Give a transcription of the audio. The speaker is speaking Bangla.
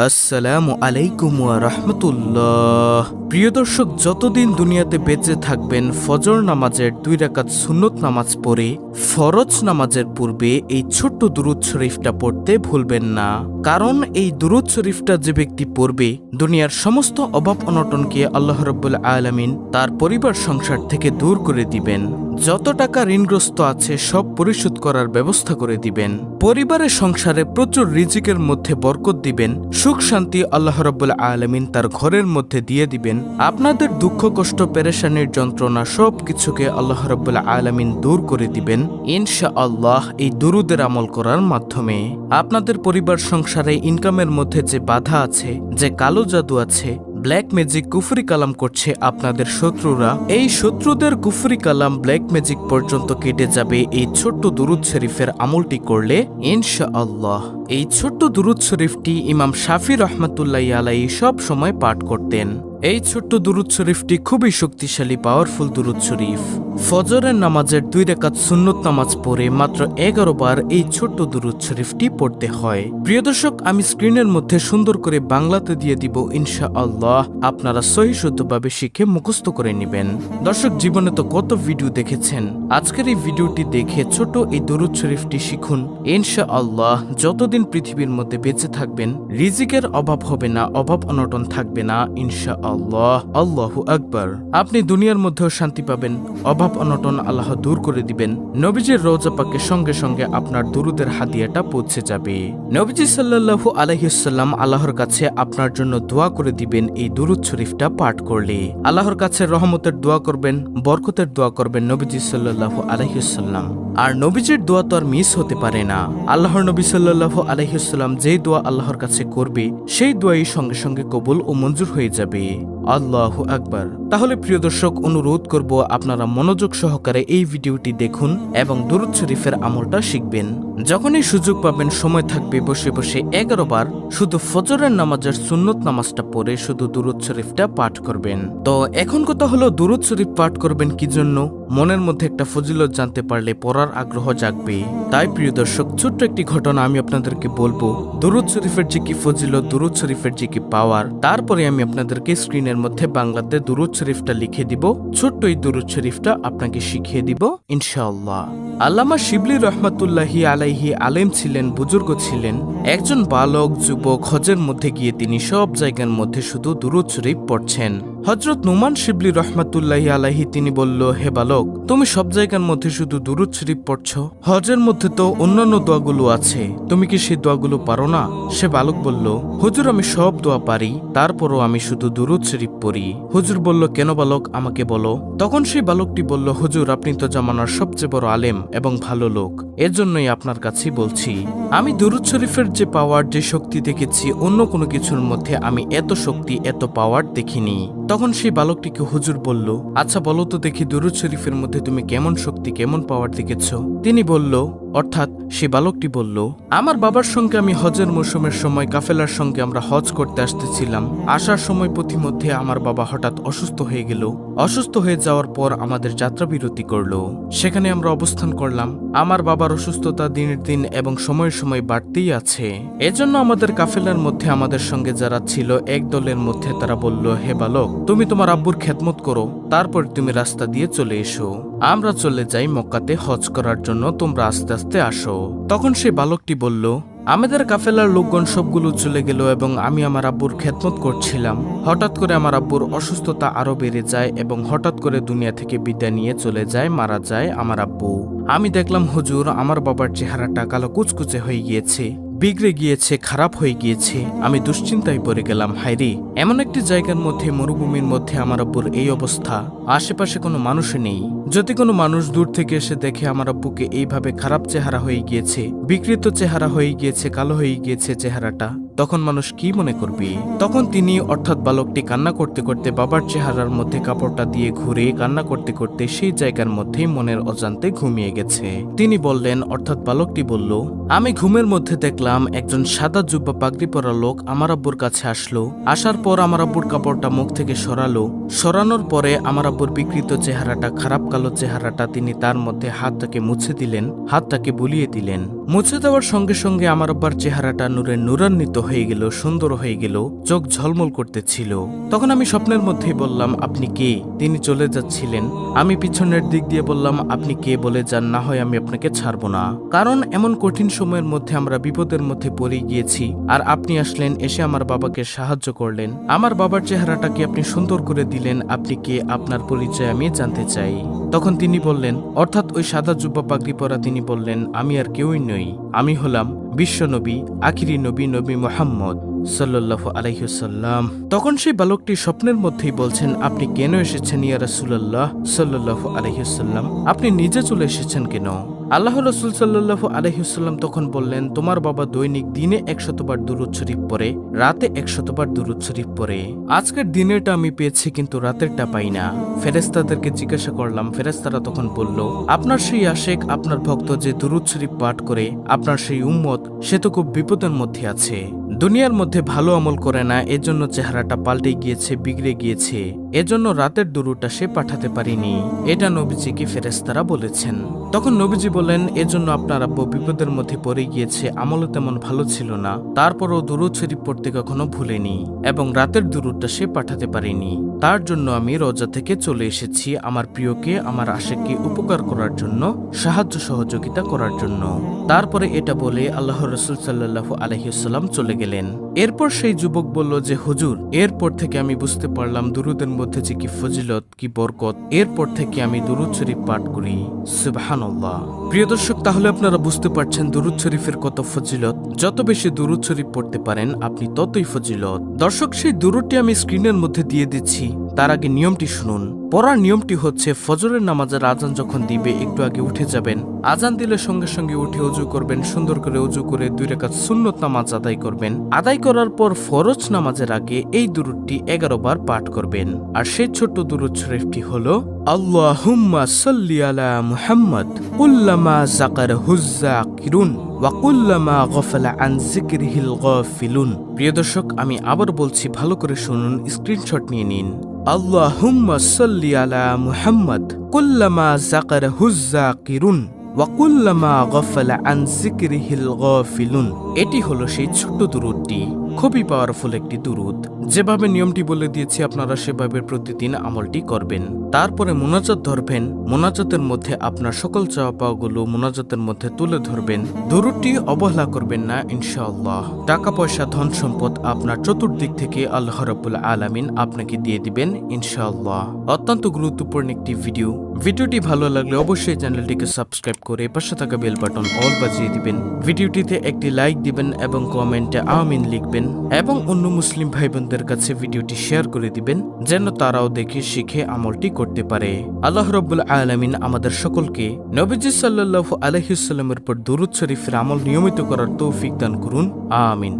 আসসালামু আলাইকুম ওয়া রাহমাতুল্লাহ। প্রিয় দর্শক, যতদিন দুনিয়াতে বেঁচে থাকবেন ফজর নামাজের 2 রাকাত সুন্নত নামাজ পড়ে ফরজ নামাজের পূর্বে এই ছোট্ট দুরূদ শরীফটা পড়তে ভুলবেন না। কারণ এই দুরূদ শরীফটা যে ব্যক্তি পড়বে দুনিয়ার সমস্ত অভাব অনটনকে আল্লাহ রাব্বুল আলামিন তার পরিবার সংসার থেকে দূর করে দিবেন। যত টাকা ঋণগ্রস্ত আছে সব পরিশোধ করার ব্যবস্থা করে দিবেন। পরিবারের সংসারে প্রচুর রিজিকের মধ্যে বরকত দিবেন। সুখ শান্তি আল্লাহ রাব্বুল আলামিন তার ঘরের মধ্যে দিয়ে দিবেন। আপনাদের দুঃখ কষ্ট পেরেশানির যন্ত্রণা সব কিছুকে আল্লাহ রাব্বুল আলামিন দূর করে দিবেন ইনশাআল্লাহ এই দুরুদের আমল করার মাধ্যমে। আপনাদের পরিবার সংসারে ইনকামের মধ্যে যে বাধা আছে, যে কালো জাদু আছে, ব্ল্যাক ম্যাজিক কুফরি কালাম করছে আপনাদের শত্রুরা, এই শত্রুদের কুফরি কালাম ব্ল্যাক ম্যাজিক পর্যন্ত কেটে যাবে এই ছোট্ট দুরূদ শরীফের আমলটি করলে ইনশাআল্লাহ। এই ছোট্ট দুরূদ শরীফটি ইমাম শাফি রহমাতুল্লাহি আলাইহি সব সময় পাঠ করতেন। এই ছোট্ট দুরূদ শরীফটি খুবই শক্তিশালী পাওয়ারফুল দুরূদ শরীফ। ফজরের নামাজের 2 রাকাত সুন্নত নামাজ পড়ে মাত্র 11 বার এই ছোট্ট দুরূদ শরীফটি পড়তে হয়। প্রিয় দর্শক, আমি স্ক্রিনের মধ্যে সুন্দর করে বাংলাতে দিয়ে দিব ইনশাআল্লাহ। আপনারা সহি শুদ্ধভাবে শিখে মুখস্থ করে নেবেন। দর্শক, জীবনে তো কত ভিডিও দেখেছেন, আজকের এই ভিডিওটি দেখে ছোট এই দুরূদ শরীফটি শিখুন ইনশাআল্লাহ। যতদিন পৃথিবীর মধ্যে বেঁচে থাকবেন রিজিকের অভাব হবে না, অভাব অনটন থাকবে না ইনশাআল্লাহ। আল্লাহু আকবার। আপনি দুনিয়ার মধ্যেও শান্তি পাবেন, অভাব অনটন আল্লাহ দূর করে দিবেন। নবীজির রওজা পাকে সঙ্গে সঙ্গে আপনার দুরুদের হাদিয়াটা পৌঁছে যাবে। নবীজি সাল্লাল্লাহু আলাইহি ওয়াসাল্লাম আল্লাহর কাছে আপনার জন্য দোয়া করে দিবেন এই দুরূদ শরীফটা পাঠ করলে। আল্লাহর কাছে রহমতের দোয়া করবেন, বরকতের দোয়া করবেন নবীজি সাল্লাল্লাহু আলাইহি ওয়াসাল্লাম। আর নবীজির দোয়া তো আর মিস হতে পারে না। আল্লাহর নবী সাল্লাল্লাহু আলাইহি ওয়াসাল্লাম যেই দোয়া আল্লাহর কাছে করবে সেই দোয়াই সঙ্গে সঙ্গে কবুল ও মঞ্জুর হয়ে যাবে। আল্লাহু আকবার। তাহলে প্রিয় দর্শক, অনুরোধ করব আপনারা মনোযোগ সহকারে এই ভিডিওটি দেখুন এবং দুরূদ শরীফের আমলটা শিখবেন। যখনই সুযোগ পাবেন, সময় থাকবে, বসে বসে 11 বার শুধু ফজরের নামাজের সুন্নত নামাজটা পড়ে শুধু দুরূদ শরীফটা পাঠ করবেন। তো এখন কথা হলো, দুরূদ শরীফ পাঠ করবেন কি জন্য? মনের মধ্যে একটা ফজিলত জানতে পারলে পড়ার আগ্রহ জাগবে। তাই প্রিয় দর্শক, ছোট্ট একটি ঘটনা আমি আপনাদেরকে বলবো। দুরূদ শরীফের যে কি ফজিলত, দুরূদ শরীফের যে কি পাওয়ার, তারপরে আমি আপনাদেরকে স্ক্রিনের মধ্যে বাংলাতে দুরূদ শরীফটা লিখে দিব। ছোট্ট এই দুরূদ শরীফটা আপনাকে শিখিয়ে দিব ইনশাআল্লাহ। আল্লামা শিবলি রহমাতুল্লাহি আলাইহি আলেম ছিলেন, বুজুর্গ ছিলেন। একজন বালক যুবক হজের মধ্যে গিয়ে তিনি সব জায়গার মধ্যে শুধু দুরূদ শরীফ পড়ছেন। হযরত নুমান শিবলি রহমাতুল্লাহি আলাইহি তিনি বলল, হে বালক, তুমি সব জায়গার মধ্যে শুধু দুরূদ শরীফ পড়ছো, হজের মধ্যে তো অন্যান্য দোয়াগুলো আছে, তুমি কি সেই দোয়াগুলো পারো না? সে বালক বলল, হুজুর, আমি সব দোয়া পারি, তারপরও আমি শুধু দুরূদ শরীফ পড়ি। হুজুর বলল, কেন বালক, আমাকে বলো। তখন সেই বালকটি বলল, হুজুর, আপনি তো জামানার সবচেয়ে বড় আলেম এবং ভালো লোক, এর জন্যই আপনার কাছেই বলছি। আমি দুরূদ শরীফের যে পাওয়ার, যে শক্তি দেখেছি, অন্য কোনো কিছুর মধ্যে আমি এত শক্তি, এত পাওয়ার দেখিনি। তখন সেই বালকটিকে হুজুর বলল, আচ্ছা বলো তো দেখি, দুরূদ শরীফের মধ্যে তুমি কেমন শক্তি, কেমন পাওয়ার দেখেছ? তিনি বলল, অর্থাৎ সে বালকটি বলল, আমার বাবার সঙ্গে আমি হজের মৌসুমের সময় কাফেলার সঙ্গে আমরা হজ করতে আসতেছিলাম। আসার সময় পথিমধ্যে আমার বাবা হঠাৎ অসুস্থ হয়ে গেল। অসুস্থ হয়ে যাওয়ার পর আমাদের যাত্রা বিরতি করলো। সেখানে আমরা অবস্থান করলাম। আমার বাবার অসুস্থতা দিনের দিন এবং সময়ের সময় বাড়তেই আছে। এজন্য আমাদের কাফেলার মধ্যে আমাদের সঙ্গে যারা ছিল এক দলের মধ্যে তারা বলল, হে বালক, তুমি তোমার আব্বুর খেদমত করো, তারপর তুমি রাস্তা দিয়ে চলে এসো। আমরা চলে যাই মক্কাতে হজ করার জন্য, তোমরা আস্তে আস্তে আসো। তখন সেই বালকটি বলল, আমাদের কাফেলার লোকগণ সবগুলো চলে গেল এবং আমি আমার আব্বুর খেদমত করছিলাম। হঠাৎ করে আমার আব্বুর অসুস্থতা আরো বেড়ে যায় এবং হঠাৎ করে দুনিয়া থেকে বিদায় নিয়ে চলে যায়, মারা যায় আমার আব্বু। আমি দেখলাম হুজুর, আমার বাবার চেহারাটা কালো কুচকুচে হয়ে গিয়েছে, বিগড়ে গিয়েছে, খারাপ হয়ে গিয়েছে। আমি দুশ্চিন্তায় পড়ে গেলাম, হায়রে, এমন একটি জায়গার মধ্যে, মরুভূমির মধ্যে আমার আব্বুর এই অবস্থা, আশেপাশে কোনো মানুষ নেই। যদি কোনো মানুষ দূর থেকে এসে দেখে আমার আব্বুকে এইভাবে খারাপ চেহারা হয়ে গিয়েছে, বিকৃত চেহারা হয়ে গিয়েছে, কালো হয়ে গিয়েছে চেহারাটা, তখন মানুষ কি মনে করবে? তখন তিনি অর্থাৎ বালকটি কান্না করতে করতে বাবার চেহারার মধ্যে কাপড়টা দিয়ে ঘুরে কান্না করতে করতে সেই জায়গার মধ্যেই মনের অজান্তে ঘুমিয়ে গেছে। তিনি বললেন, অর্থাৎ বালকটি বলল, আমি ঘুমের মধ্যে দেখলাম একজন সাদা জুব্বা পাগড়ি পরা লোক আমার আব্বুর কাছে আসলো। আসার পর আমার আব্বুর কাপড়টা মুখ থেকে সরালো। সরানোর পরে আমার আব্বুর বিকৃত চেহারাটা, খারাপ কালো চেহারাটা, তিনি তার মধ্যে হাতটাকে মুছে দিলেন, হাতটাকে বুলিয়ে দিলেন। মুছে দেওয়ার সঙ্গে সঙ্গে আমার আব্বার চেহারাটা নূরে নূরান্বিত হয়ে গেল, সুন্দর হয়ে গেল, চোখ ঝলমল করতেছিল। তখন আমি স্বপ্নের মধ্যেই বললাম, আপনি কে? তিনি চলে যাচ্ছিলেন। আমি পিছনের দিক দিয়ে বললাম, আপনি কে বলে যান, না হয় আমি আপনাকে ছাড়বো না। কারণ এমন কঠিন সময়ের মধ্যে আমরা বিপদের মধ্যে পড়ে গিয়েছি, আর আপনি আসলেন, এসে আমার বাবাকে সাহায্য করলেন। আমার বাবার চেহারাটাকে আপনি সুন্দর করে দিলেন। আপনি কে? আপনার পরিচয় আমি জানতে চাই। তখন তিনি বললেন, অর্থাৎ ওই সাদা জুব্বা পাগড়ি পরা তিনি বললেন, আমি আর কেউই নই, আমি হলাম বিশ্বনবী, আখিরি নবী, নবী মুহাম্মদ সাল্লাল্লাহু আলাইহি ওয়াসাল্লাম। তখন সেই বালকটি স্বপ্নের মধ্যেই বলছেন, আপনি কেন এসেছেন ইয়া রাসূলুল্লাহ সাল্লাল্লাহু আলাইহি ওয়াসাল্লাম? আপনি নিজে চলে এসেছেন কেন? আল্লাহ রাসূল সাল্লাল্লাহু আলাইহি ওয়াসাল্লাম তখন বললেন, তোমার বাবা দৈনিক দিনে 100 বার দুরূদ শরীফ পড়ে, রাতে 100 বার দুরূদ শরীফ পড়ে। আজকের দিনেরটা আমি পেয়েছি, কিন্তু রাতেরটা পাই না। ফেরেশতাদেরকে জিজ্ঞাসা করলাম, ফেরেশতারা তখন বলল, আপনার সেই আশেক, আপনার ভক্ত যে দুরূদ শরীফ পাঠ করে, আপনার সেই উম্মত, সে তো খুব বিপদের মধ্যে আছে। দুনিয়ার মধ্যে ভালো আমল করে না, এজন্য চেহারাটা পাল্টে গিয়েছে, বিগড়ে গিয়েছে, এজন্য রাতের দুরূদটা সে পাঠাতে পারিনি। এটা নবীজিকে ফেরেশতারা বলেছেন। তখন নবীজি বলেন, এজন্য আপনার আব্বু বিপদের মধ্যে পড়ে গিয়েছে, আমলও তেমন ভালো ছিল না, তারপরও দুরূদ শরীফ পড়তে কখনো ভুলেনি, এবং রাতের দুরূদটা সে পাঠাতে পারেনি। তার জন্য আমি রওজা থেকে চলে এসেছি আমার প্রিয়কে, আমার আশেককে উপকার করার জন্য, সাহায্য সহযোগিতা করার জন্য। তারপরে এটা বলে আল্লাহর রাসূল সাল্লাল্লাহু আলাইহি ওয়াসাল্লাম চলে গেলেন। এরপর সেই যুবক বলল যে, হুজুর, এরপর থেকে আমি বুঝতে পারলাম দুরূদের মধ্যে যে কি ফজিলত, কি বরকত। এরপর থেকে আমি দুরূদ শরীফ পাঠ করি। সুবহানাল্লাহ। প্রিয় দর্শক, তাহলে আপনারা বুঝতে পারছেন দুরূদ শরীফের কত ফজিলত। যত বেশি দুরূদ শরীফ পড়তে পারেন আপনি, ততই ফজিলত। দর্শক, সেই দুরূদটি আমি স্ক্রিনের মধ্যে দিয়ে দিচ্ছি। তার আগে নিয়মটি শুনুন। পড়ার নিয়মটি হচ্ছে, ফজরের নামাজের আজান যখন দিবে একটু আগে উঠে যাবেন। আজান দিলে সঙ্গে সঙ্গে উঠে ওযু করবেন। সুন্দর করে ওযু করে 2 রাকাত সুন্নত নামাজ আদায় করবেন। আদায় করার পর ফরজ নামাজের আগে এই দুরূদটি 11 বার পাঠ করবেন। আর সেই ছোট্ট দুরূদ শরীফটি হলো, আল্লাহুম্মা সাল্লি আলা মুহাম্মদ কুল্লামা যাকারহুজ যাকিরুন ওয়া কুল্লামা গাফালা আন যিকরিহিল গাফিলুন। প্রিয় দর্শক, আমি আবার বলছি, ভালো করে শুনুন, স্ক্রিনশট নিয়ে নিন। আল্লাহুম্মা সাল্লি আলা মুহাম্মদ কুল্লামা যাকারহুজ যাকিরুন ওয়া কুল্লামা গাফালা আন যিকরিহিল গাফিলুন। এটি হলো সেই ছোট্ট দুরূদটি। খুবই পাওয়ারফুল একটি দুরূদ। যেভাবে নিয়মটি বলে দিয়েছি আপনারা সেভাবে প্রতিদিন আমলটি করবেন। তারপরে মুনাজাত ধরবেন। মুনাজাতের মধ্যে আপনার সকল চাওয়া পাওয়াগুলো মুনাজাতের মধ্যে তুলে ধরবেন। দুরূদটি অবহেলা করবেন না ইনশাআল্লাহ। টাকা পয়সা, ধন সম্পদ আপনার চতুর্দিক থেকে আল্লাহ রাব্বুল আলামিন আপনাকে দিয়ে দিবেন ইনশাআল্লাহ। অত্যন্ত গুরুত্বপূর্ণ একটি ভিডিও। ভিডিওটি ভালো লাগলে অবশ্যই চ্যানেলটিকে সাবস্ক্রাইব করে পাশে থাকা বেল বাটন অল বাজিয়ে দিবেন। ভিডিওটিতে একটি লাইক দিবেন এবং কমেন্টে আমিন লিখবেন, এবং অন্য মুসলিম ভাই বোনদের কাছে ভিডিওটি শেয়ার করে দিবেন, যেন তারাও দেখে শিখে আমলটি করতে পারে। আল্লাহ রাব্বুল আলামিন আমাদের সকলকে নবীজি সাল্লাল্লাহু আলাইহি ওয়াসাল্লামের উপর দুরূদ শরীফের আমল নিয়মিত করার তৌফিক দান করুন। আমিন।